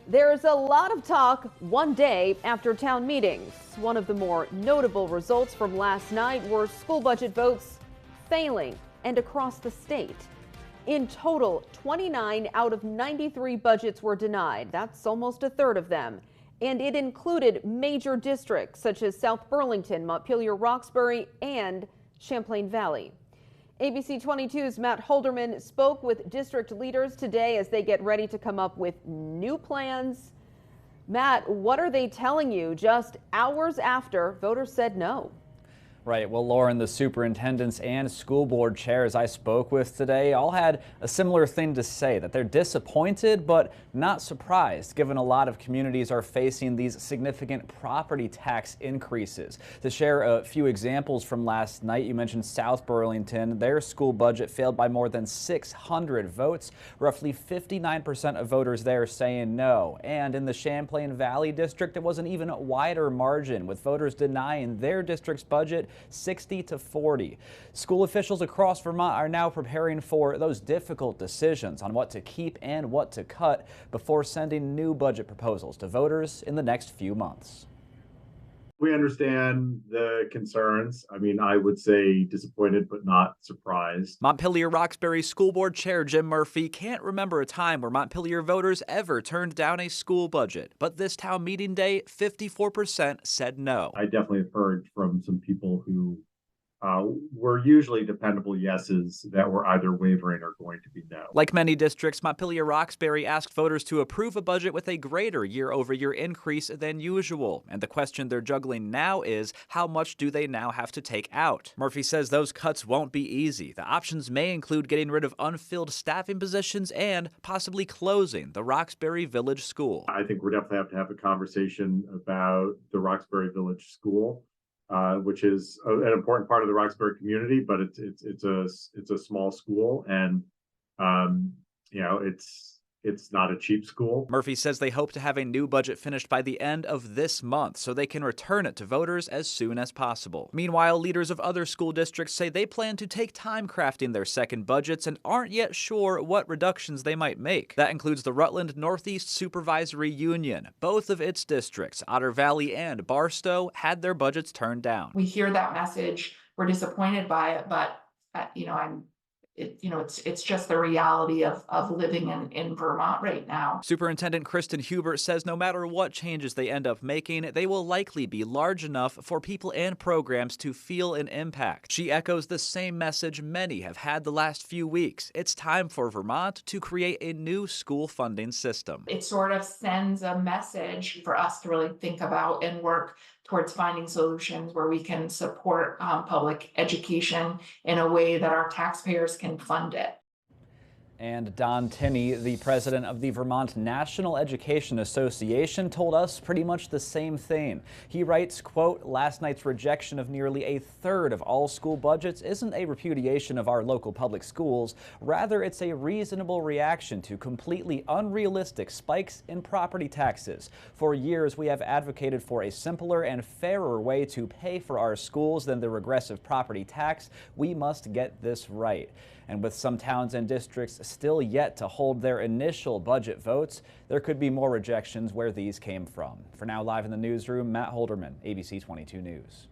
There's a lot of talk one day after town meetings. One of the more notable results from last night were school budget votes failing and across the state. In total, 29 out of 93 budgets were denied. That's almost a third of them. And it included major districts such as South Burlington, Montpelier, Roxbury, and Champlain Valley. ABC 22's Matt Holderman spoke with district leaders today as they get ready to come up with new plans. Matt, what are they telling you just hours after voters said no? Right. Well, Lauren, the superintendents and school board chairs I spoke with today all had a similar thing to say, that they're disappointed but not surprised, given a lot of communities are facing these significant property tax increases. To share a few examples from last night, you mentioned South Burlington. Their school budget failed by more than 600 votes. Roughly 59% of voters there saying no. And in the Champlain Valley district, it was an even wider margin, with voters denying their district's budget 60-40. School officials across Vermont are now preparing for those difficult decisions on what to keep and what to cut before sending new budget proposals to voters in the next few months. We understand the concerns. I mean, I would say disappointed, but not surprised. Montpelier Roxbury School Board Chair Jim Murphy can't remember a time where Montpelier voters ever turned down a school budget. But this town meeting day, 54% said no. I definitely have heard from some people who were usually dependable yeses that were either wavering or going to be no. Like many districts, Montpelier Roxbury asked voters to approve a budget with a greater year-over-year increase than usual. And the question they're juggling now is, how much do they now have to take out? Murphy says those cuts won't be easy. The options may include getting rid of unfilled staffing positions and possibly closing the Roxbury Village School. I think we're definitely have a conversation about the Roxbury Village School. Which is an important part of the Roxbury community, but it's a small school, and you know, it's not a cheap school. Murphy says they hope to have a new budget finished by the end of this month so they can return it to voters as soon as possible. Meanwhile, leaders of other school districts say they plan to take time crafting their second budgets and aren't yet sure what reductions they might make. That includes the Rutland Northeast Supervisory Union. Both of its districts, Otter Valley and Barstow, had their budgets turned down. We hear that message. We're disappointed by it, but it's just the reality of living in Vermont right now. Superintendent Kristen Hubert says no matter what changes they end up making, they will likely be large enough for people and programs to feel an impact. She echoes the same message many have had the last few weeks. It's time for Vermont to create a new school funding system. It sort of sends a message for us to really think about and work towards finding solutions where we can support public education in a way that our taxpayers can fund it. And Don Tinney, the president of the Vermont National Education Association, told us pretty much the same thing. He writes, quote, "Last night's rejection of nearly a third of all school budgets isn't a repudiation of our local public schools. Rather, it's a reasonable reaction to completely unrealistic spikes in property taxes. For years, we have advocated for a simpler and fairer way to pay for our schools than the regressive property tax. We must get this right." And with some towns and districts still yet to hold their initial budget votes, there could be more rejections where these came from. For now, live in the newsroom, Matt Holderman, ABC 22 News.